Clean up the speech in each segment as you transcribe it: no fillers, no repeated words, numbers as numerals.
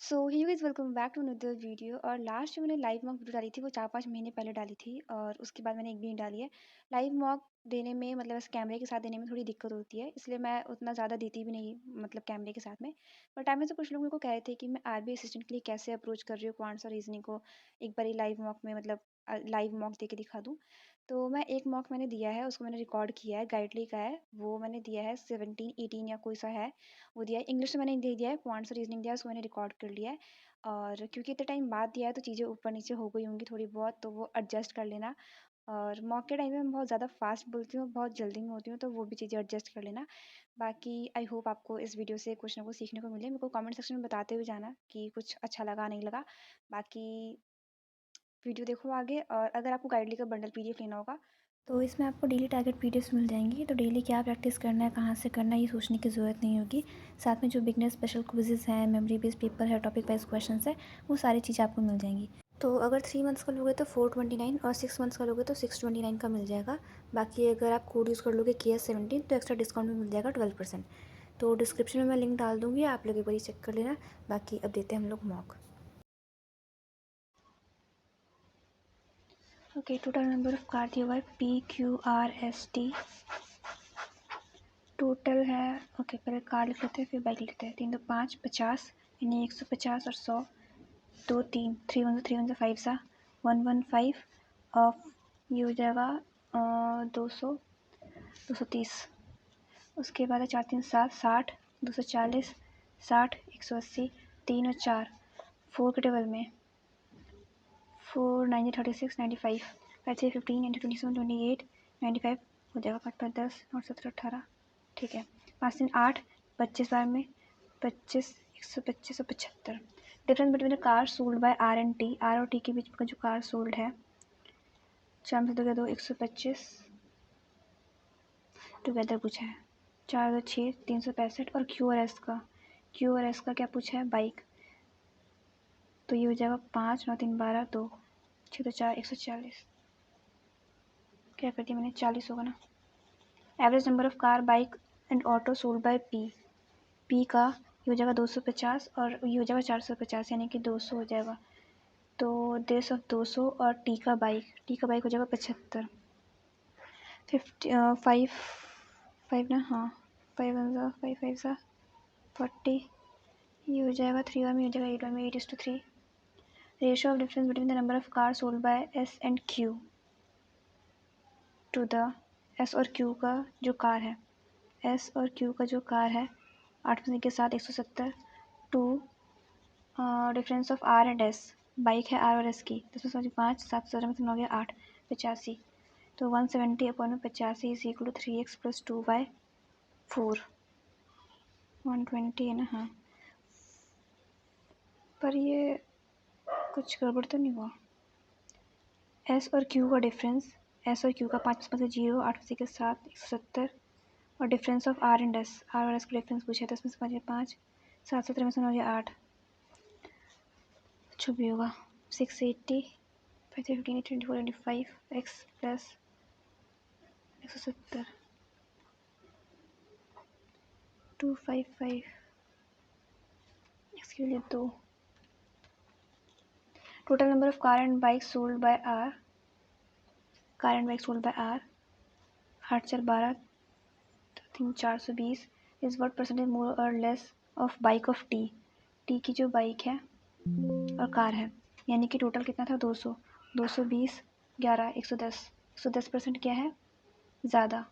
So hi guys welcome back to another video. और last जो मैंने लाइव मॉक वीडियो डाली थी वो 4-5 महीने पहले डाली थी और उसके बाद मैंने एक भी नहीं डाली है। लाइव मॉक देने में मतलब इस कैमरे के साथ देने में थोड़ी दिक्कत होती है, इसलिए मैं उतना ज़्यादा देती भी नहीं मतलब कैमरे के साथ में। बट टाइम में से कुछ लोग मेरे को कह रहे थे कि मैं आरबीआई असिस्टेंट के लिए कैसे अप्रोच कर रही हूँ क्वांट्स और रीजनिंग को एक बार लाइव मॉक में मतलब लाइव मॉक दे के दिखा दूँ। तो मैं एक मॉक मैंने दिया है, उसको मैंने रिकॉर्ड किया है, गाइडली का है वो मैंने दिया है 17-18 या कोई सा है वो दिया है। इंग्लिश में मैंने दे दिया है, क्वांट्स और रीजनिंग दिया है, उसको मैंने रिकॉर्ड कर लिया है। और क्योंकि इतने टाइम बाद दिया है तो चीज़ें ऊपर नीचे हो गई होंगी थोड़ी बहुत, तो वो एडजस्ट कर लेना। और मॉक के टाइम में मैं बहुत ज़्यादा फास्ट बोलती हूँ, बहुत जल्दी में होती हूँ, तो वो भी चीज़ें एडजस्ट कर लेना। बाकी आई होप आपको इस वीडियो से कुछ ना कुछ सीखने को मिले। मेरे को कमेंट सेक्शन में बताते हुए जाना कि कुछ अच्छा लगा नहीं लगा। बाकी वीडियो देखो आगे, और अगर आपको गाइडली का बंडल पीडीएफ लेना होगा तो इसमें आपको डेली टारगेट पीडीएफ मिल जाएंगी। तो डेली क्या प्रैक्टिस करना है, कहाँ से करना है, ये सोचने की ज़रूरत नहीं होगी। साथ में जो बिगनर स्पेशल क्विजेज़ हैं, मेमोरी बेस्ड पेपर है, टॉपिक वाइज क्वेश्चन है, वो सारी चीज़ें आपको मिल जाएंगी। तो अगर 3 मंथ्स का लोगे तो 429 और 6 मंथ्स का लोगे तो 629 का मिल जाएगा। बाकी अगर आप कोड यूज़ कर लोगे KS17 तो एक्स्ट्रा डिस्काउंट में मिल जाएगा 12%। तो डिस्क्रिप्शन में मैं लिंक डाल दूँगी, आप लोग एक बार चेक कर लेना। बाकी अब देते हैं हम लोग mock. Okay, total number of car दिया हुआ है PQRST। टोटल है, ओके पहले कार लिख लेते हैं फिर बाइक लिखते हैं। 3 2 5 50 यानी 150 और 100 2 3 3 1 3 1 5 सा 115 ऑफ ये हो जाएगा 200 230। उसके बाद है 4 3 7 60 240 60 180 3 और 4 4 के टेबल में 4 9 36 95 5 6 15 27 28 95 हो जाएगा। 5 5 10 9 17 18 ठीक है। 5 3 8 25 बार में 25 125 और 75। Difference between car sold by R and T, R और टी के बीच का जो कार सोल्ड है 4 में से 2 125 टुगेदर पूछा है। 4 2 6 365 और क्यू और एस का, क्यू और एस का क्या पूछा है, बाइक। तो ये हो जाएगा 5 9 3 12 2 6 2 4 140। क्या कर दिया मैंने, 40 होगा ना। Average number of car bike and auto sold by P, P का ये हो जाएगा 250 और ये हो जाएगा 450 यानी कि 200 हो जाएगा। तो देश ऑफ 200 और टी का बाइक हो जाएगा 75। 5 5 ना, हाँ 5 1 सा 5 5 सा 40। ये हो जाएगा 3 1 में, हो जाएगा 8 1 में 8:3। Ratio of difference between the number of car sold by S and Q to the, S और क्यू का जो कार है, एस और क्यू का जो कार है 8 के साथ 170 to difference of R and S, bike है आर और एस की 10 में 5 7 17 में 3 हो गया 8 85। तो 170 अपॉन में 85 इज इक्वल टू 3x + 2/4 120 है ना। हाँ, पर ये कुछ गड़बड़ तो नहीं हुआ। एस और क्यू का डिफरेंस, एस और क्यू का 5 में से 0 8 में से के साथ 170 और difference of R and S, R और एस का डिफरेंस पूछा है 10 में से 5 5 7 17 में से 9 गया 8, जो भी होगा 680 5 15 24 25 x प्लस 170 255 x के लिए 2। Total number of car and bike sold by R, car and bike sold by R 8 4 12 3 420 is what percentage more और less of bike of T, T की जो बाइक है और कार है, यानी कि टोटल कितना था 200 220 11 110 110% क्या है ज़्यादा।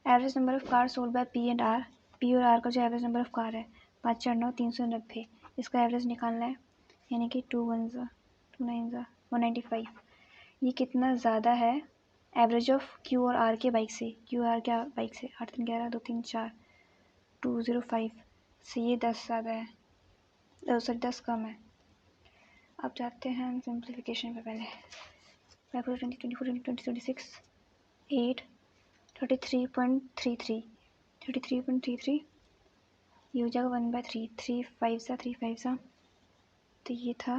Average number of car sold by P and R, P और आर का जो एवरेज नंबर ऑफ कार है 5 4 9 390, इसका एवरेज निकालना है, यानी कि 2 1 2 9 195। ये कितना ज़्यादा है एवरेज ऑफ क्यू और आर के बाइक से, क्यू आर क्या बाइक से 8 3 11 2 3 4 205 से ये 10 ज़्यादा है, सॉरी 10 कम है। अब जाते हैं हम सिंप्लीफिकेशन पे। पहले 5 20 24 20 26 8 33.33 33.33 ये हो जाएगा 1/3 3 5 सा तो ये था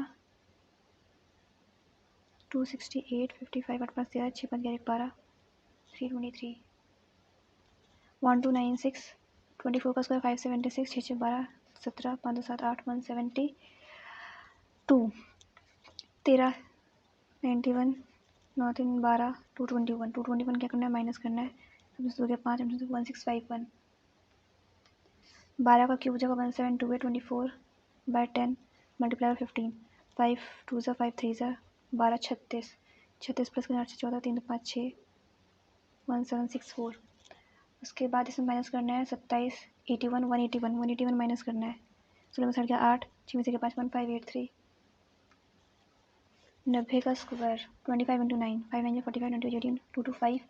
268 55 8 5 13 6 5 11 12 323 1296 24 का स्क्वायर 576 6 6 12 17, 5 7 8, 172, 13, 91, 9 3 12, 221, 221 क्या करना है, माइनस करना है, 5 1651, 12 का क्यूब हो जाएगा 1728, 24/10 मल्टीप्लाई 15, 5 2 ज़ा 5 3 ज़ा 12, 36, 36 प्लस करना 8 14, 3 5 6, 1764। उसके बाद इसमें माइनस करना है 27, 81, 181, 181 माइनस करना है, 16 में से हट गया 8, 6 में से 5, 1583, 90 का स्क्वायर 25 इंटू 9, 5 9 45, 20 18, 225,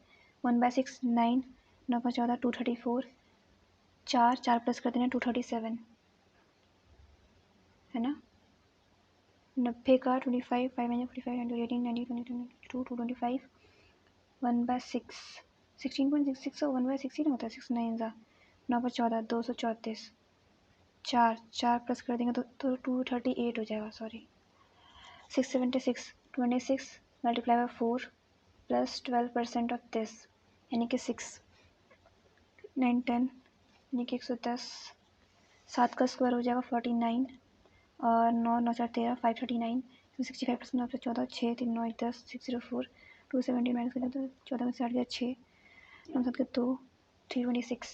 1/6 9, 9 5 14, 234, 4 प्लस कर देना 237 है ना। 90 का 25, 5 9 45, 18, 19, 20, 22, 225, 1/6 16.66 और 1/16 होता है, 6 9 ज़ा 9 पर 14, 234, 4 प्लस कर देंगे तो 238 हो जाएगा, sorry 676, 26 multiply by 4 plus 12% of this यानी कि 6, 9 10 यानी कि 110, 7 का स्क्वायर हो जाएगा 49 और 9 9 4 13, 539, 65% 9 से 14, 6 3 9 1 10, 604, 270 माइनस करें तो 14 में से 8 गया 6, 9 7 के 2, 326,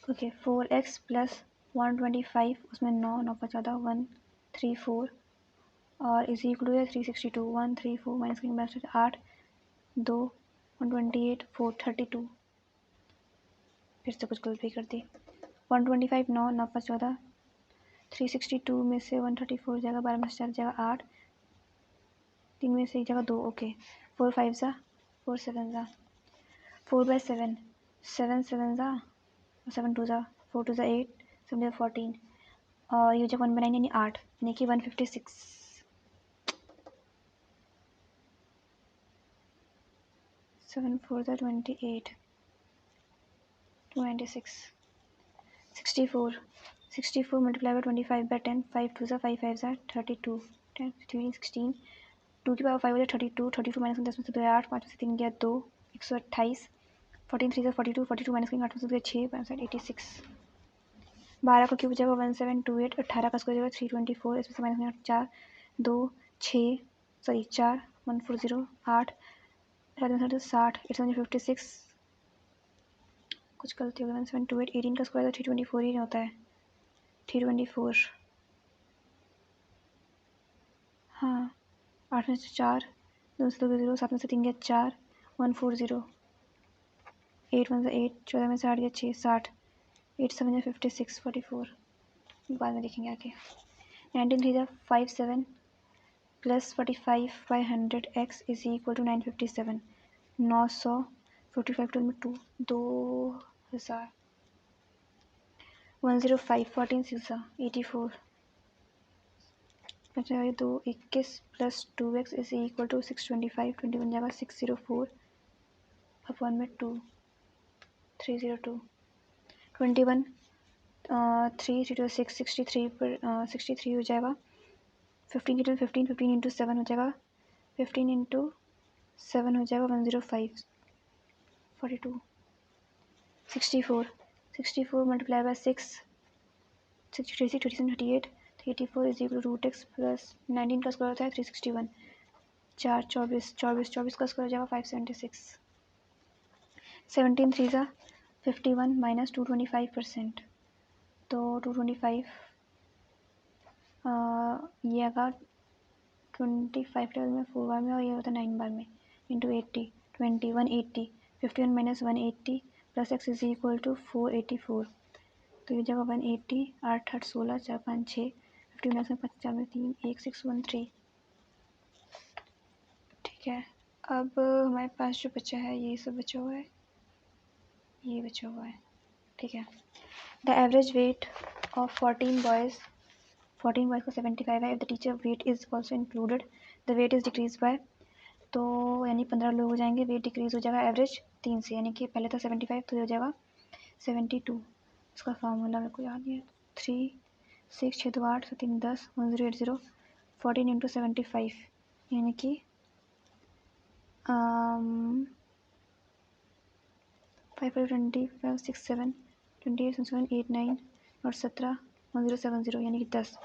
ओके 4x प्लस 125 उसमें 9 9 का 14, 134 और इज इक्वल टू 362, 134 माइनस करेंगे 8 2 128 432, फिर से कुछ गलती कर दी, 125 9 9 5 14, 362 में से 134 हो जाएगा, 12 में से 4 जाएगा 8, 3 में से 1 जगह 2, ओके 4 5 ज़ा 4 7 ज़ा 4/7, 7 7 ज़ा 7 2 ज़ा 4 2 ज़ा 8, 7 14 और ये जगह 1/9 यानी 8 यानी कि 156, 7 4 ज़ा 28, 296, 64, 64 मल्टीप्लाई बाय 25/10, 5 2 ज़ा 5 5 ज़ा 32, 10 16, 2 की पावर 5 हो जाए 32, 32 माइनस 10 में से 2 8, 5 में से 3 गया 2, 128, 14 3 ज़ा 42, 42 माइनस करेंगे 8 में से 2 6, 86, 12 का क्यूब हो जाएगा 1728, 18 का स्क्वायर हो जाएगा 324, इसमें से माइनस करेंगे 4 2 6 सॉरी 4 140 8 60, 856, कुछ गलती हो गई 1728, 18 का स्क्वायर 324 ही होता है, 324, हाँ 8 में से 4 2 से 2 0, 7 में से 3 गया 4, 140, 8 1 से 8, 14 में से 8 गया 6, 60, 8 7 56, 44, बाद में देखेंगे आगे, 19 3 5 7 plus 45 by 100x is equal to 957, 900 45 12 में 2 2000, 105 14 6 84, 2 21 plus 2x is equal to 625, 21 जाएगा 604 अपॉन में 2 302, 21 3 3 6 63 पर 63 हो जाएगा, 15 की 15 15 इंटू 7 हो जाएगा, 15 इंटू 7 हो जाएगा 105, 42, 64 64 multiply by 6 63 27 38 84 is equal to root x plus 19 का स्क्वायर होता है 361, 4 24 24 24 का स्क्वायर हो जाएगा 576, 17 3 ज़ा 51 माइनस 225%, तो 225 ये आएगा 25 टेबल में 4 बार में और ये होता है 9 बार में into 80 20 180, 51 minus 180 plus x is equal to 484, तो ये जगह 180 8 8 16 4 5 6, 50 माइनस में 5 4 में 3 1 613, ठीक है। अब हमारे पास जो बचा है ये सब बचा हुआ है, ये बचा हुआ है, ठीक है। The average weight of 14 boys को 75 है, if the teacher weight is also included the weight is decrease by, तो यानी 15 लोग हो जाएंगे, वेट डिक्रीज हो जाएगा एवरेज 3 से, यानी कि पहले था 75 तो ये हो जाएगा 72, इसका फार्मूला मेरे को याद नहीं है, 3 6 6 2 8 3 10 1080 14 इंटू 75 यानी कि 5 5 20 5 6 7 28 7 8 9 और 17 1070 यानी कि 10।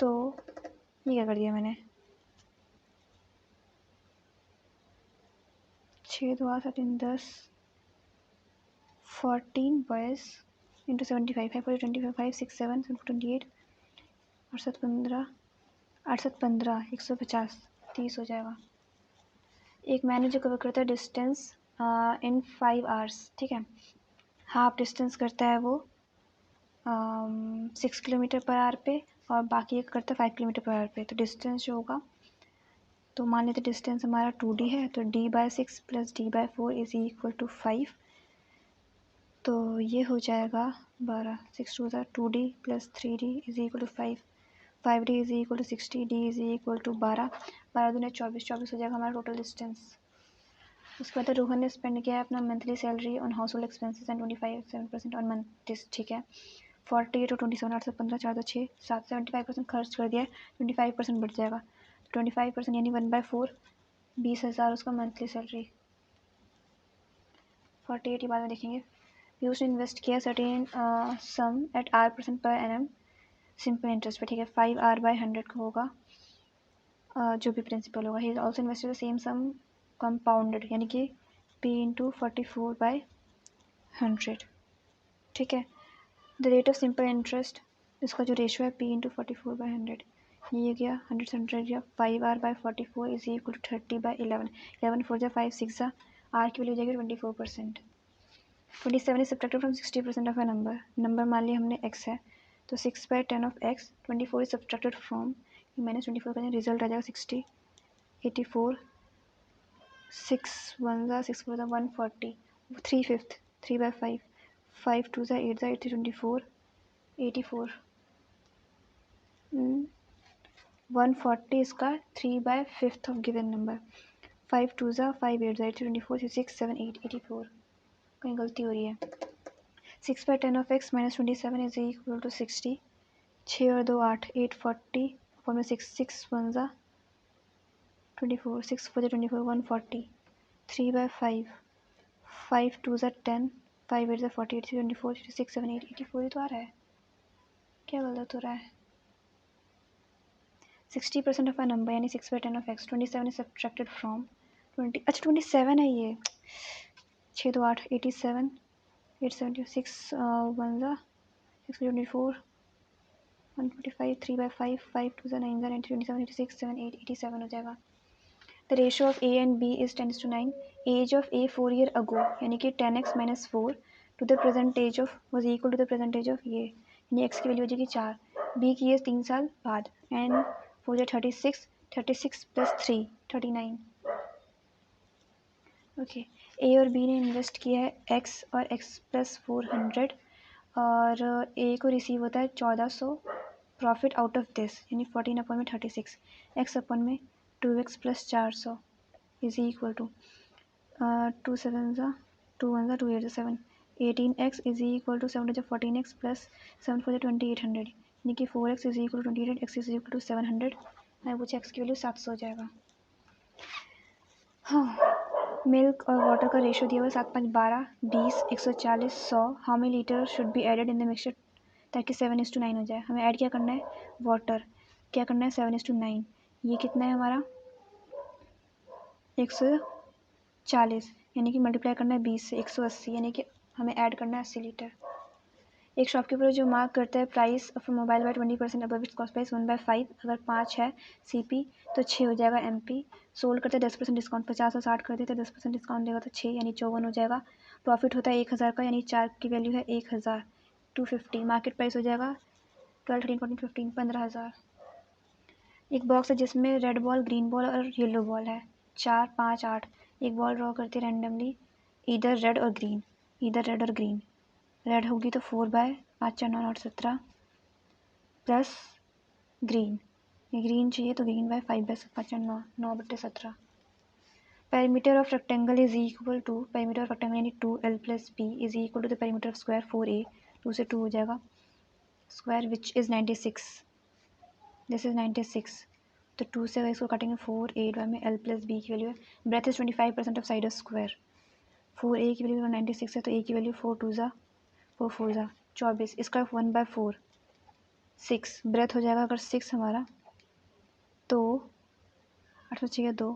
तो ये क्या कर दिया मैंने, 6 2 8 3 10 14 बॉयज़ इंटू 75 5 4 25 5 6 7 7 28 और 7 15 8 7 15 150 30 हो जाएगा। एक मैंने जो कवर करता है डिस्टेंस इन 5 आवर्स, ठीक है, हाफ डिस्टेंस करता है वो 6 किलोमीटर पर आवर पे और बाकी एक करता है 5 किलोमीटर पर आवर पे। तो डिस्टेंस जो होगा, तो मान लेते डिस्टेंस हमारा 2D है, तो d/6 + d/4 is equal to 5। तो ये हो जाएगा 12, 6 2 2D + 3D is equal to 5, 5D is equal to 60, D is equal to 12, 12 दूनी 24, 24 हो जाएगा हमारा टोटल डिस्टेंस। उसके बाद रोहन ने स्पेंड किया है अपना monthly salary on house hold expenses and 25% on month, ठीक है। 48 और 27 8 से 15 4 2 6 7 75% खर्च कर दिया है, 25% बढ़ जाएगा, 25% यानी 1/4 20,000 उसका मंथली सैलरी। 48 बाद में देखेंगे। यूज इन्वेस्ट किया सर्टेन सम एट R% पर एनम सिंपल इंटरेस्ट पे, ठीक है, 5R/100 का होगा जो भी प्रिंसिपल होगा। He also invested the same sum compounded यानी कि P × 44/100, ठीक है। The rate of simple interest, इसका जो रेशो है P × 44/100, ये गया 100 से 100 गया, 5R/44 is equal to 30/11, 11 4 5 6 R की वैल्यू हो जाएगी 24%। 27 is subtracted from 60% of a number मान लिया हमने x है, तो 6/10 of x, 24 is subtracted from -24 का रिजल्ट आ जाएगा 60, 84, 6 1 6 4 140, 3/5, 3/5, 5 2 8 8 24, 84, 140 इसका 3/5 ऑफ गिवन नंबर, 5 2 5 8 8 24, 6 7 8 84, कहीं गलती हो रही है। 6/10 of x -27 is equal to 60, 6 और 2 8 8 40 4 में 6 6 1 24, 6 4 24 140, 3/5, 5 2 10, 5 8 48, 24 6 7 8 84 ही तो आ रहा है, क्या गलत हो रहा है। 60% ऑफ अ नंबर यानी 6/10 of x, 27 is subtracted from 20, अच्छा 27 है ये, 6 2 8 87 8 76 1 6 24 145 3/5, 5 2 9 9 27 86 7 8 87 हो जाएगा। The ratio of A and B is 10:9, age of A 4 year ago यानी कि 10x - 4 to the present age of was equal to the present age of ये, यानी x की वैल्यू हो जाएगी 4, B की एज 3 साल बाद, एंड 4 36, 36 + 3 39। ओके, A और B ने इन्वेस्ट किया है x और x + 400 और A को रिसीव होता है 1400 प्रॉफिट आउट ऑफ दिस, यानी 14/36, x अपन में 2x + 400 is equal to 2 7 2 1 2 8 7, 18x is equal to 7 14x + 7 4 2800, यानी कि 4x is equal to 28, x is equal to 700, मैं पूछा x की वैल्यू 700 हो जाएगा। हाँ, मिल्क और वाटर का रेशो दिया हुआ 7 5 12 20 140 100, how many litre should be added in the mixture ताकि 7:9 हो जाए। हमें ऐड क्या करना है, वाटर क्या करना है 7:9, ये कितना है हमारा 140, यानी कि मल्टीप्लाई करना है 20 से 180, यानी कि हमें ऐड करना है 80 लीटर। एक शॉपकीपर जो मार्क करता है price of mobile by 20% above its cost price 1/5, अगर 5 है CP तो 6 हो जाएगा MP, सोल्ड करते हैं 10% डिस्काउंट, 50 और 60 कर देते हैं 10% डिस्काउंट देगा तो 6 यानी 54 हो जाएगा। प्रॉफिट होता है 1000 का, यानी 4 की वैल्यू है 1000, 250, मार्केट प्राइस हो जाएगा 12 13 14 15 15,000। एक बॉक्स है जिसमें रेड बॉल, ग्रीन बॉल और येलो बॉल है, 4 5 8, एक बॉल ड्रॉ करते हैं रैंडमली, इधर रेड और ग्रीन, इधर रेड और ग्रीन, रेड होगी तो 4/5 4 9 8 17 प्लस ग्रीन, ये ग्रीन चाहिए तो green 5/5 4 9 9/17। Perimeter of rectangle is equal to, perimeter of rectangle यानी 2L + B is equal to the perimeter of square 4A, 2 से 2 हो जाएगा, square which is 96, this is 96, तो 2 से इसको काटेंगे 4A में L + B की वैल्यू है, breadth is 25% of side of square, 4A की वैल्यू 96 है तो A की वैल्यू 4 2 4 4 24, इसका 1/4 6 ब्रेथ हो जाएगा। अगर 6 हमारा तो 8 6 2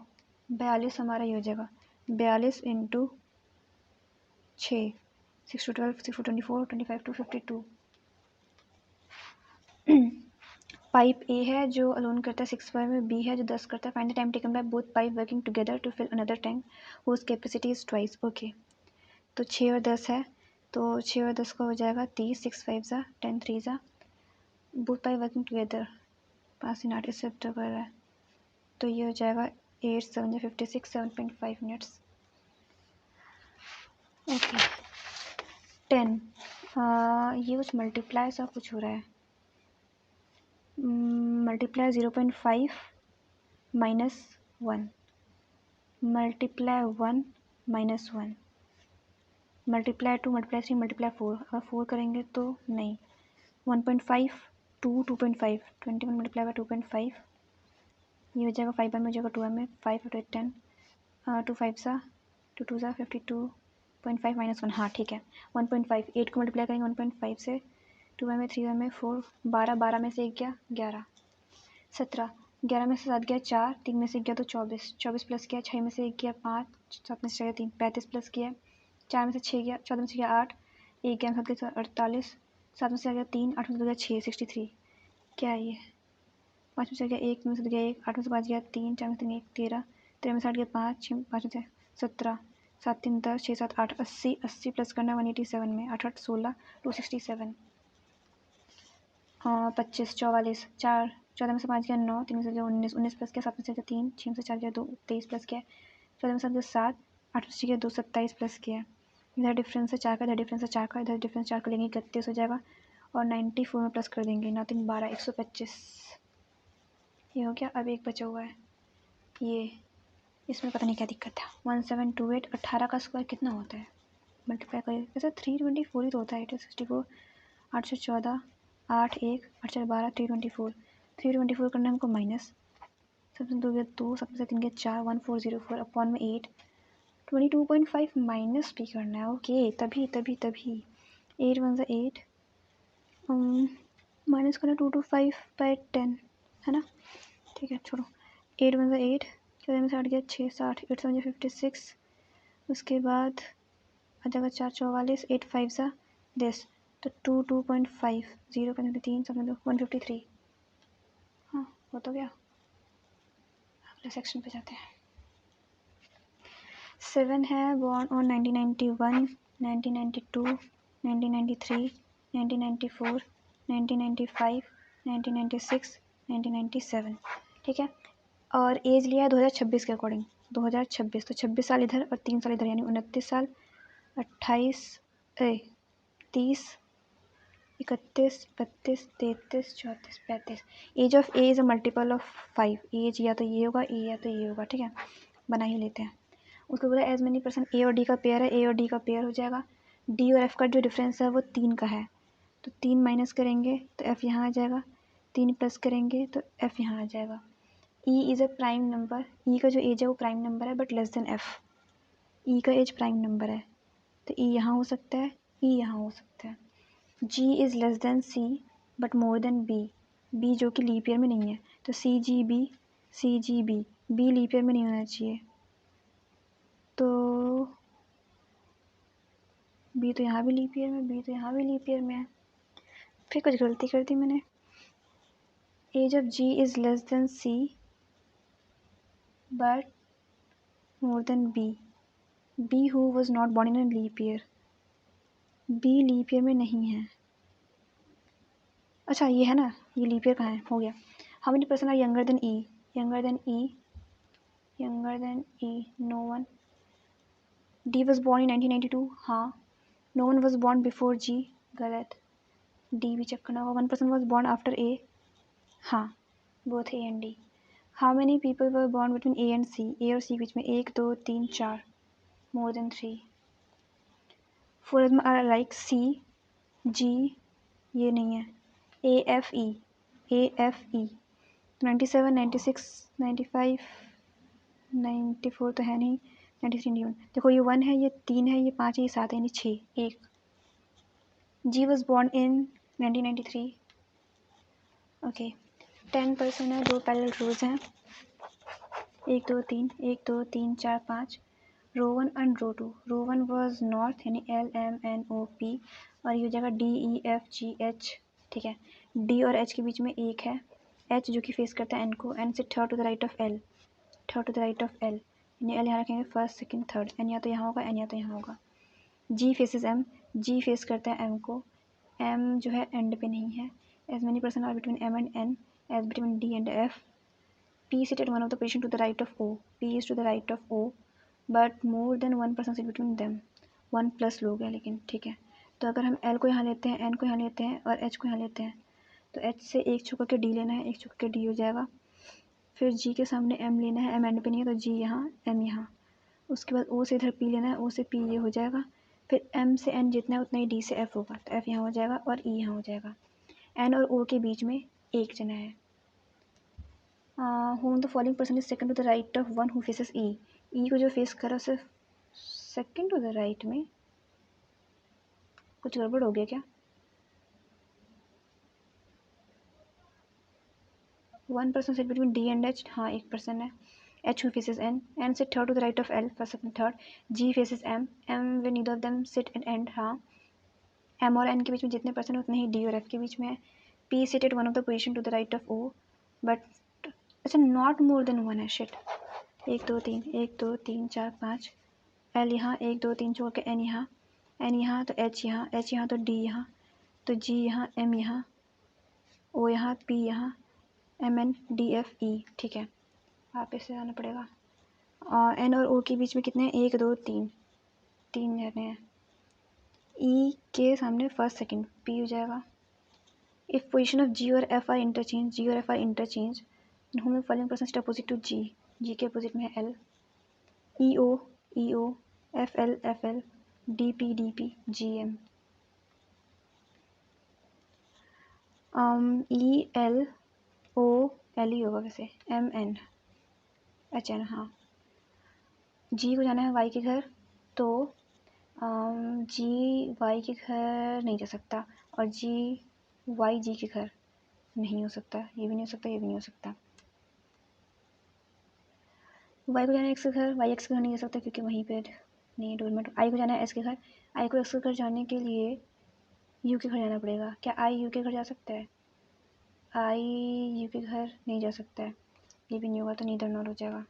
42 हमारा ये हो जाएगा। 42 into 6 6 to 12 6 to 24 25 to 52। Pipe ए है जो अलोन करता है 6/5 में, बी है जो 10 करता है। Find the time taken by both pipe working together to fill another tank whose capacity is twice. Okay, तो 6 और 10 है, तो 6 और 10 का हो जाएगा 30, 6 5 ज़ा 10 3 ज़ा, बोथ पाइप वर्किंग टुगेदर 5 3 8 इससे तो कर रहा है, तो ये हो जाएगा 8 7 ज़ा 56 7.5 मिनट्स। ओके 10 ये कुछ मल्टीप्लाई सा कुछ हो रहा है। Multiply 0.5 minus 1 multiply 1 minus 1 multiply 2 multiply 3 multiply 4। अगर 4 करेंगे तो नहीं, 1.5 2 2.5 21 मल्टीप्लाई बाय 2.5 ये हो जाएगा 5 में हो जाएगा 2 में 5 8 10 2 5 सा 2 2 सा 52.5 माइनस 1। हाँ ठीक है 1.5 8 को मल्टीप्लाई करेंगे 1.5 से 2 में 3 में 4 12 12 में से 1 गया 11 17 11 में से 7 गया 4 3 में से 1 गया तो 24 24 प्लस किया 6 में से 1 गया 5 7 में से 6 गया 3 35 प्लस किया 4 में से 6 गया 14 में से गया 8 1 गया 7 गया 48 7 में से गया 3 8 में से गया 6 63। क्या है ये 5 में से गया 1 में से गया 1 8 में से 5 गया 3 4 में से 1 13 13 में से 8 गया 5 5 में से 17 7 3 10 6 7 8 80 80 प्लस करना 187 में 8 8 16 267 25 44 4 14 में से 5 गया 9 3 में से गया 19 19 प्लस किया 7 में से गया 3 6 में से 4 गया 2 23 प्लस किया 14 में से गया 7 8 में से गया 2 27 प्लस किया। इधर डिफरेंस है 4 का, इधर डिफरेंस है 4 का, इधर डिफरेंस 4 का लेंगे 31 हो जाएगा और 94 में प्लस कर देंगे 9 3 12 125 ये हो गया। अब एक बचा हुआ है ये, इसमें पता नहीं क्या दिक्कत था। 1728 18 का स्क्वायर कितना होता है मल्टीप्लाई करिए वैसे 324 ही तो होता है 864 8 से 14 8 1 8 4 12 324 करना है हमको माइनस 7 से 2 गया 2 7 से 3 गया 4 1404 अपॉन में 8 22.5 माइनस भी करना है। ओके तभी 8 1 से 8 माइनस करना 225/10 है ना, ठीक है छोड़ो। 8 1 से 8 14 में से 8 गया 6 60 8 7 56 उसके बाद आ जाएगा 4 44 8 5 सा 10 तो 2.5 0 का 3 7 153। हाँ हो तो गया। अगले सेक्शन पे जाते हैं। 7 है बॉर्न ऑन 1991 1992 1993 1994 1995 1996 1997 ठीक है। और एज लिया है 2026 के अकॉर्डिंग 2026 तो 26 साल इधर और 3 साल इधर यानी 29 साल 28 30 31 32 33 34 35। Age of A is a multiple of 5 age या तो ये होगा ए या तो ये होगा ठीक है, बना ही लेते हैं। उसको बोला एज मेनी पर्सन ए और डी का पेयर है, ए और डी का पेयर हो जाएगा। डी और एफ का जो डिफरेंस है वो 3 का है तो 3 माइनस करेंगे तो एफ यहाँ आ जाएगा, 3 प्लस करेंगे तो एफ यहाँ आ जाएगा। E is a prime number, ई का जो एज है वो प्राइम नंबर है बट लेस देन एफ। ई का एज प्राइम नंबर है तो ई यहाँ हो सकता है, ई यहाँ हो सकता है। G is less than C but more than B, B जो कि लीप ईयर में नहीं है तो C G B, B leap year में नहीं होना चाहिए तो बी तो यहाँ भी लीप ईयर में, बी तो यहाँ भी लीप ईयर में है। फिर कुछ गलती कर दी मैंने। Age of G is less than C but more than B, B who was not born in leap year, B leap year में नहीं है। अच्छा ये है ना, ये लीप ईयर कहाँ है, हो गया। How many person are younger than E, younger than E no one. D was born in 1992 हाँ, no one was born before G गलत, डी भी चेक करना होगा। 1 person was born after A हाँ, both A and D. How many people were born between A and C, A और C बीच में 1 2 3 4 more than 3। 4 of them are like सी जी ये नहीं है, ए एफ ई 97 96 95 94 तो है नहीं, 93 91 देखो ये 1 है ये 3 है ये 5 है ये 7 है यानी 6 1 G was born in 1993. Okay 10% है, 2 पैरेलल रोज हैं, 1 2 3 1 2 3 4 5, row 1 and row 2। Row 1 was north यानी LMNOP और ये हो जाएगा DEFGH। ठीक है, D और H के बीच में 1 है, H जो कि फेस करता है N को, N से third to the right of L, third to the right of L यानी L यहाँ रखेंगे फर्स्ट सेकंड थर्ड, N या तो यहाँ होगा N या तो यहाँ होगा। G faces M, G face करता है M को, M जो है एंड पे नहीं है। As many person are between M and N as between D and F. P sit at one of the position to the right of O. P is to the right of O, but more than one person sit between them. 1 plus लोग हैं लेकिन, ठीक है। तो अगर हम L को यहाँ लेते हैं, N को यहाँ लेते हैं और H को यहाँ लेते हैं, तो H से एक छुपा के D लेना है, एक छुपा के D हो जाएगा। फिर G के सामने M लेना है, M एंड पे नहीं है तो G यहाँ, M यहाँ। उसके बाद O से इधर P लेना है, O से P ये हो जाएगा। फिर M से N जितना है उतना ही D से F होगा, तो F यहाँ हो जाएगा और E यहाँ हो जाएगा। N और O के बीच में एक जना है। whom the following person is second to the right of one who faces E. E को जो फेस करा उसे सेकंड टू द राइट में कुछ गड़बड़ हो गया क्या? One person sit between D and H, हाँ एक पर्सन है। H who faces N, N sit third to the right of L, first second third. G faces M, M where neither of them sit at end, हाँ। M और N के बीच में जितने person उतने ही D और F के बीच में है। P sit at one of the position to the right of O, but अच्छा नॉट मोर देन वन है, शिट। 1 2 3 1 2 3 4 5, L यहाँ 1 2 3 छोड़ के N यहाँ, N यहाँ तो H यहाँ, H यहाँ तो D यहाँ, तो G यहाँ, M यहाँ, O यहाँ, P यहाँ, MN DFE। ठीक है, वापस से आना पड़ेगा। और N और O के बीच में कितने हैं? 1 2 3, 3 जने हैं। E के सामने फर्स्ट सेकंड P हो जाएगा। इफ पोजिशन ऑफ G और F आर इंटरचेंज, G और F are interchange, whom the following person is opposite to G, G के अपोजिट में है L, EO EO, FL FL, DP DP, GM। EL OL ही होगा वैसे, MN HN, हाँ। G को जाना है Y के घर, तो G Y के घर नहीं जा सकता और Y G के घर नहीं हो सकता, ये भी नहीं हो सकता, ये भी नहीं हो सकता। Y को जाना है X के घर, Y X के घर नहीं जा सकता क्योंकि वहीं पे नहीं है डोरमेट। I को जाना है S के घर, I को X के घर जाने के लिए U के घर जाना पड़ेगा। क्या I U के घर जा सकता है? I U के घर नहीं जा सकता है, ये भी नहीं होगा तो नीदर नॉर हो जाएगा।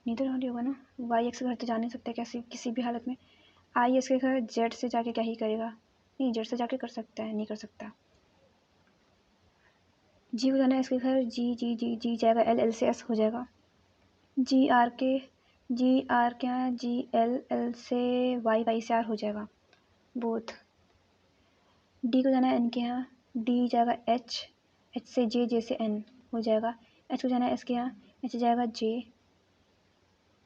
नीदर नॉर ही होगा ना, Y X के घर तो जा नहीं सकता कैसे किसी भी हालत में। I S के घर Z से जाके क्या ही करेगा? नहीं, Z से जाके कर सकता है, नहीं कर सकता। G को जाना है S के घर, G जाएगा L, L से S हो जाएगा। G R के यहाँ G L से Y, Y से R हो जाएगा बोथ। D को जाना है N के यहाँ, D जाएगा H, H से J से N हो जाएगा। H को जाना है S के यहाँ, H जाएगा J,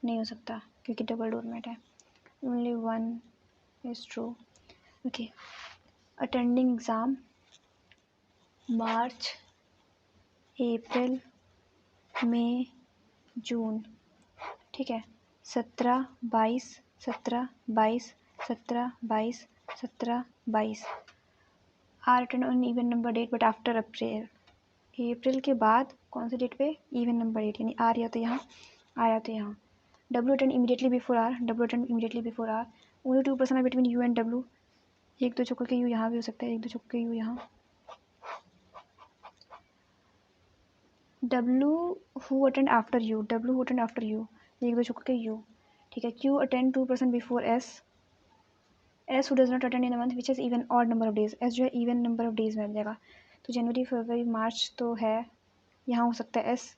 नहीं हो सकता क्योंकि डबल डोरमेट है। Only one is true. Okay, attending exam March April May June, ठीक है। 17 22 17 22 17 22 17 22 R attend on even number date but after April. April के बाद कौन से डेट पे? इवन नंबर डेट, यानी आर या तो यहाँ, आर या तो यहाँ। W attend immediately before R, W attend immediately before R. Only 2 person are between U and W, एक दो चक्कर के यू यहाँ भी हो सकता है, एक दो चक्कर के यू यहाँ। W who attend after you, W who attend after you, एक दो चक्कर के यू, ठीक है। Q attend 2 person before S, S who does not attend in a month which is even odd number of days, S जो है even number of days में आ जाएगा। तो जनवरी फरवरी मार्च तो है, यहाँ हो सकता है एस,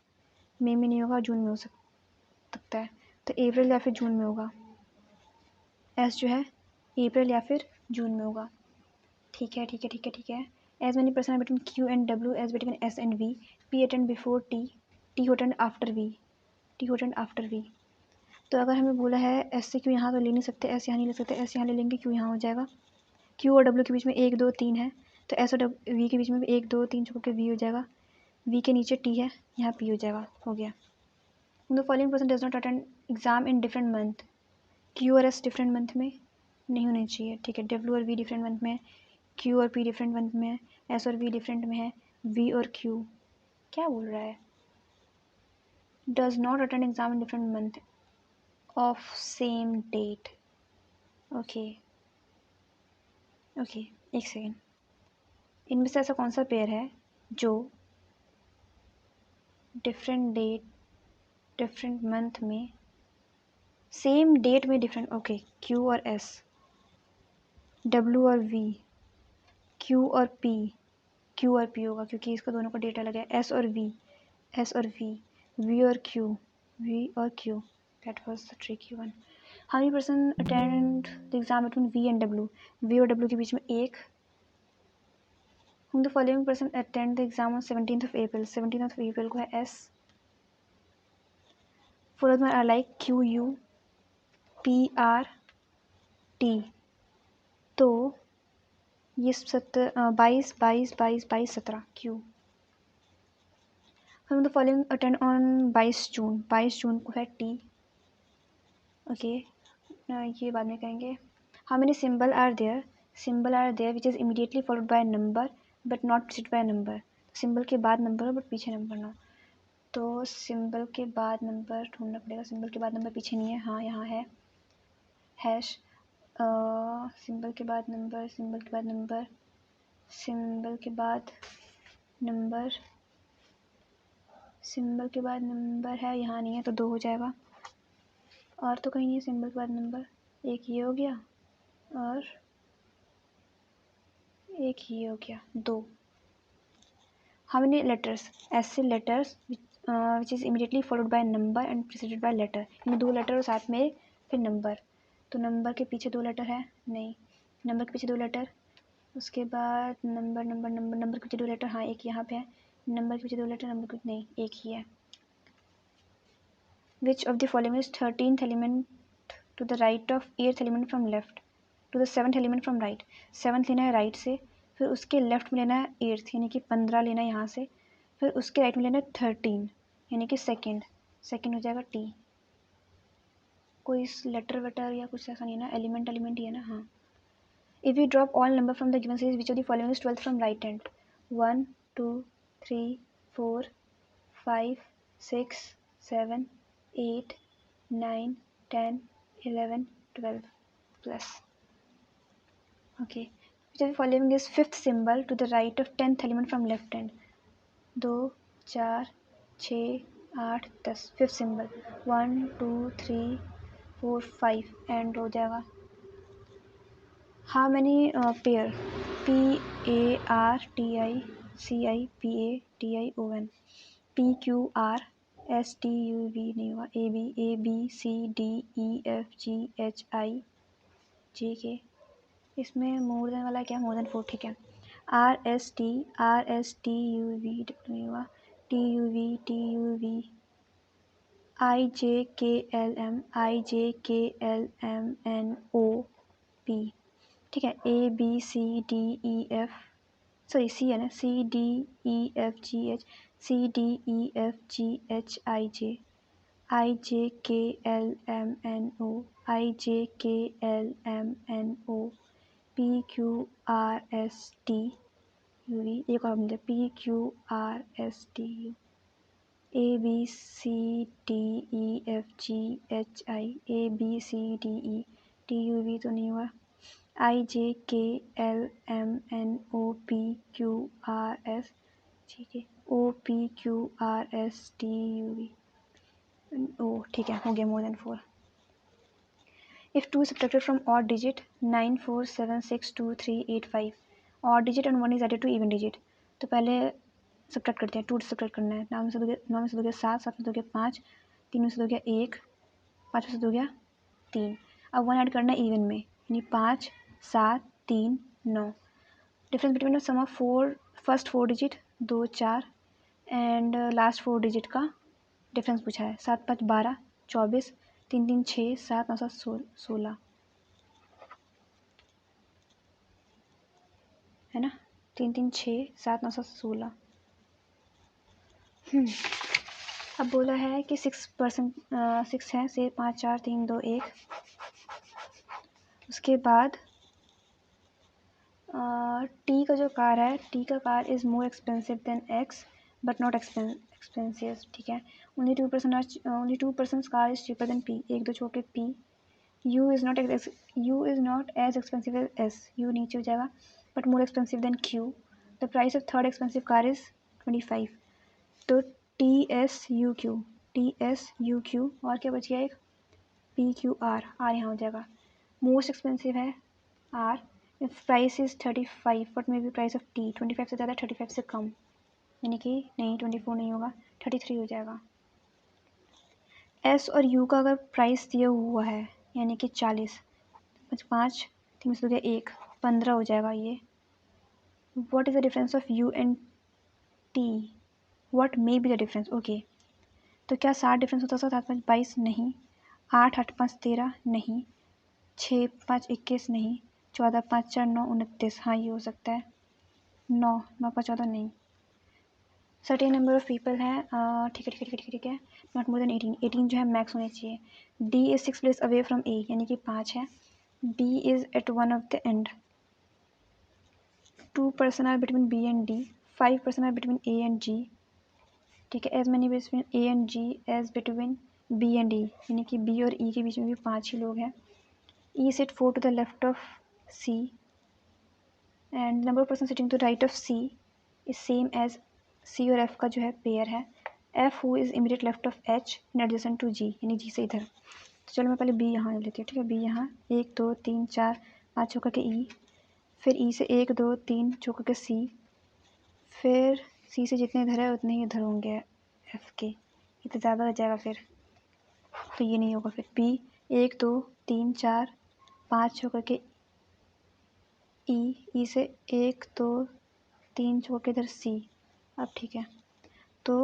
मई में नहीं होगा, जून में हो सकता है, तो अप्रैल या फिर जून में होगा। एस जो है अप्रैल या फिर जून में होगा, ठीक है ठीक है ठीक है ठीक है। As many person are between Q and W as between S and V, P attend before T, T attend after V, T attend after V. तो अगर हमें बोला है एस से क्यू यहाँ तो ले नहीं सकते, एस यहाँ नहीं ले सकते, एस यहाँ ले लेंगे, क्यू यहाँ हो जाएगा। क्यू और डब्ल्यू के बीच में 1 2 3 है, तो एस और वी के बीच में 1 2 3 छोड़ के वी हो जाएगा। वी के नीचे टी है, यहाँ पी हो जाएगा, हो गया। The following person does not attend exam in different month, Q और एस डिफरेंट मंथ में नहीं होने चाहिए, ठीक है। डब्ल्यू और वी डिफरेंट मंथ में, क्यू और पी डिफरेंट मंथ में है, एस और वी डिफरेंट में है, वी और क्यू क्या बोल रहा है, does not attend exam in different month of same date. Okay okay, एक सेकेंड, इनमें से ऐसा कौन सा पेयर है जो डिफरेंट डेट डिफरेंट मंथ में सेम डेट में डिफरेंट, ओके, क्यू और एस, डब्ल्यू और वी, क्यू और पी, क्यू और पी होगा क्योंकि इसका दोनों का डेट अलग है, एस और वी, एस और वी और क्यू, वी और Q, that was the tricky one. How many person attend the exam between V and W, V और डब्ल्यू के बीच में एक। whom the following person attend the exam on 17th of April, 17th of April को है S, four of R like Q U P R T, तो ये 22 22 22 22 17 क्यू। हम the following attend on 22 June, 22 जून को है टी, ओके, ये बाद में कहेंगे। How many symbol are there which is immediately followed by number but not preceded by number, symbol के बाद नंबर हो बट पीछे नंबर ना, तो सिंबल के बाद नंबर ढूंढना पड़ेगा, सिंबल के बाद नंबर पीछे नहीं है, हाँ यहाँ है हैश, सिंबल के बाद नंबर, सिंबल के बाद नंबर, सिंबल के बाद नंबर, सिंबल के बाद नंबर है, यहाँ नहीं है तो 2 हो जाएगा, और तो कहीं नहीं है सिंबल के बाद नंबर, एक ये हो गया और एक ये हो गया, 2। हाउ मेनी लेटर्स, ऐसे letters which is immediately followed by number and preceded by letter, इनमें 2 लेटर और साथ में फिर नंबर, तो नंबर के पीछे 2 लेटर है, नहीं, नंबर के पीछे 2 लेटर, उसके बाद नंबर नंबर नंबर नंबर के पीछे 2 लेटर, हाँ एक यहाँ पे है, नंबर के पीछे 2 लेटर, नंबर के नहीं, एक ही है। Which of the following is 13th element to the right of 8th element from left to the 7th element from right, 7th लेना है राइट से, फिर उसके लेफ्ट में लेना है 8th यानी कि 15 लेना है यहाँ से, फिर उसके राइट में लेना है 13 यानी कि सेकेंड हो जाएगा टी। कोई लेटर वेटर या कुछ ऐसा नहीं है ना, एलिमेंट ही है ना, हाँ। If we drop all number from the given series, which of the following is 12th from right hand? 1, 2, 3, 4, 5, 6, 7, 8, 9, 10, 11, 12 plus. Okay. Which of the following is 5th symbol to the right of 10th element from left hand? 2, 4, 6, 8, 10. 5th symbol. 1, 2, 3, 4, 5 and हो जाएगा. How many pair? P A R T I C I P A T I O N, P Q R S T U V नहीं हुआ, A B C D E F G H I J K, इसमें more than वाला क्या, more than 4, ठीक है। R S T U V W नहीं हुआ, T U V I J K L M N O P, ठीक है। A B C D E F, sorry C है ना, C D E F G H, C D E F G H I J K L M N O, I J K L M N O P Q R S T U V, एक और मिल जाए, P Q R S T U, A B C D E F G H I, A B C D E T U V तो नहीं हुआ, I J K L M N O P Q R S, ठीक है, O P Q R S T U V, ओ ठीक है, हो गया more than 4। If 2 is subtracted from odd digit 9 4 7 6 2 3 8 5, odd digit and 1 is added to even digit, तो पहले subtract करते हैं, 2 सब्ट्रैक्ट करना है, 9 में से 2 गया 7, 7 में से 2 गया 5, 3 में से 2 गया 1, 5 में से 2 गया 3, अब 1 ऐड करना है इवन में, यानी 5 7 3 9, difference between the sum of 4 first 4 digit 2 4 and last 4 digit का डिफरेंस पूछा है, 7 5 12 24, 3 3 6 7 9 7 16 है ना, 3 3 6 7 9 7 16। अब बोला है कि 6 है से 5 4 3 2 1, उसके बाद टी का जो कार है, टी का car is more expensive than X but not expensive, ठीक है। Only 2% car is cheaper than P, एक दो छोड़ के P. U is not as expensive as S, U नीचे हो जाएगा, but more expensive than Q. The price of third expensive car is 25। तो टी एस यू क्यू, और क्या बच गया एक, पी क्यू आर, यहाँ हो जाएगा। मोस्ट एक्सपेंसिव है R, if price is 35 but may be price of T 25 से ज़्यादा 35 से कम, यानी कि नहीं 24 नहीं होगा, 33 हो जाएगा। एस और यू का अगर प्राइस दिया हुआ है यानी कि 40, 5 3 से हो गया 1, 15 हो जाएगा ये। What is the difference of you and T, what may be the difference, okay. तो क्या 60 डिफरेंस होता है? 7 5 22 नहीं, 8 8 5 13 नहीं, 6 5 21 नहीं, 14 5 4 9 29, हाँ ये हो सकता है। 9 9 5 14 नहीं। सर्टेन नंबर ऑफ पीपल है, ठीक है, नॉट मोर देन 18 जो है मैक्स होने चाहिए। D is 6 place away from A, यानी कि 5 है। B is at one of the end. 2 person are between B and D, 5 person are between A and G, ठीक है। As many between A and G as between B and E, यानी कि B और ई के बीच में भी 5 ही लोग हैं। E sit 4 to the left of C and number of person sitting to right of C is same as C और एफ का जो है पेयर है। F who is immediate left of H in adjacent to G, यानी G से इधर। तो चलो मैं पहले बी यहाँ ले लेती हूँ, ठीक है। बी यहाँ 1 2 3 4 5 होकर के ई, फिर ई से 1 2 3 होकर के सी, फिर सी से जितने इधर है उतने ही इधर होंगे एफ के, ये तो ज़्यादा हो जाएगा फिर, तो ये नहीं होगा। फिर बी 1 2 3 4 5 होकर के ई से 1 2 3 छोड़ के इधर सी, अब ठीक है। तो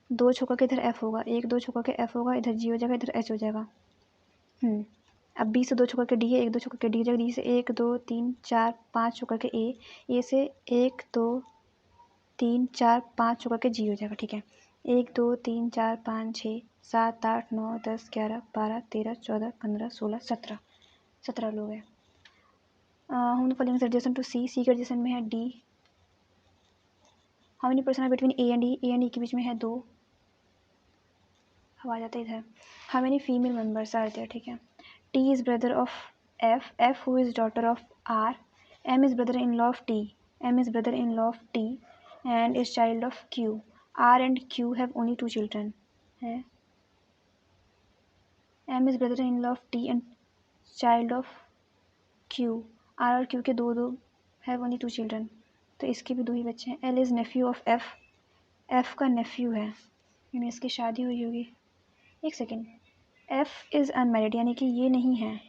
2 छोड़ के इधर एफ होगा, 1 2 छोड़ के एफ होगा, इधर जी हो जाएगा, इधर एच हो जाएगा। अब बी से 2 छोड़ के डी है, 1 2 छोड़ के डी हो जाएगा, डी से 1 2 3 4 5 छोड़ के ए से 1 2 3 4 5 छोड़ के जी हो जाएगा, ठीक है। 1 2 3 4 5 6 7 8 9 10 11 12 13 14 15 16 17 लोग हैं। हम following adjacent to C, C के एडजेसेंट में है D. How many person are between A and E के बीच में है 2, अब आ जाता है इधर। How many female members are there, ठीक है। T is brother of F, F who is daughter of R, M is brother in law of T, M is brother in law of T and is child of Q. R and Q have only 2 children है। M is brother in law of T and child of Q, R और Q के दो have only 2 children, तो इसके भी 2 ही बच्चे हैं। L is nephew of F, F का नेफ्यू है, यानी इसकी शादी हुई होगी। एक सेकेंड, एफ इज़ अनमैरिड यानी कि ये नहीं है।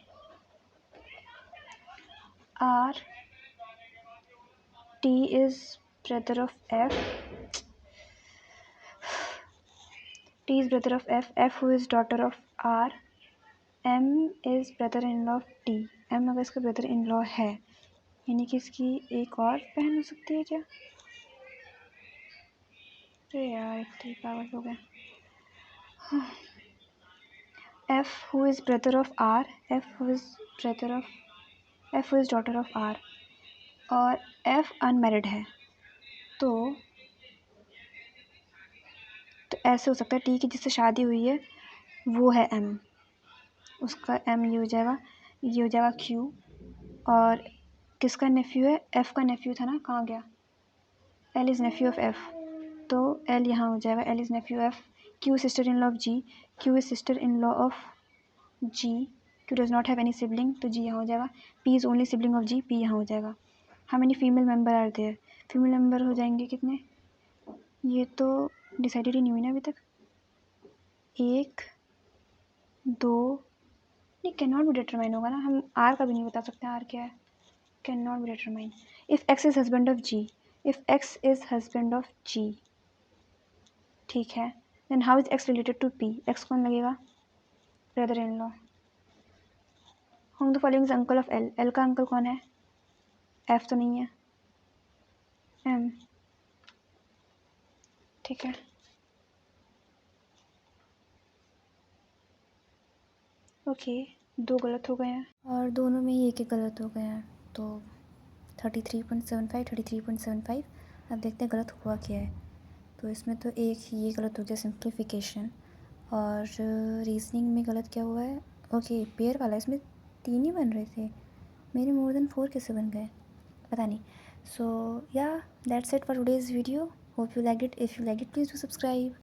R T is brother of F, T is brother of F, F who is daughter of R, M is brother in law of T, M अगर इसका ब्रदर इन लॉ है यानी कि इसकी एक और बहन हो सकती है क्या? अरे यार इतने पागल हो गए। F who is brother of R, F who is brother of, F who is daughter of R, और एफ अनमैरिड है, तो ऐसे हो सकता है टी की जिससे शादी हुई है वो है एम, उसका एम ये हो जाएगा, ये हो जाएगा क्यू। और किसका नेफ्यू है? एफ़ का नेफ्यू था ना, कहाँ गया? L is nephew of F, तो एल यहाँ हो जाएगा, L is nephew F. Q sister in law of G, Q is sister in law of G, Q does not have any sibling, तो जी यहाँ हो जाएगा। P is only sibling of G, P यहाँ हो जाएगा। How many female member are there, female member हो जाएंगे कितने, ये तो डिसाइडेड ही नहीं हुई ना अभी तक। 1 2, नहीं कैन नॉट बी डिटरमाइन होगा ना, हम आर का भी नहीं बता सकते आर क्या है, can not be determine. If X is husband of G, if X is husband of G, ठीक है, then how is X related to P, X कौन लगेगा? Brother in law. Whom the following is uncle of L, L का uncle कौन है? F तो नहीं है, एम, ठीक है। ओके, 2 गलत हो गए हैं और दोनों में ही एक गलत हो गया है, तो 33.75, 33.75। अब देखते हैं गलत हुआ क्या है। तो इसमें तो एक ये गलत हो गया, सिंप्लीफिकेशन। और रीजनिंग में गलत क्या हुआ है? ओके, पेयर वाला, इसमें 3 ही बन रहे थे, मेरे मोर देन 4 कैसे बन गए, पता नहीं। सो या that's it for today's video. Hope you like it. If you like it, please do subscribe.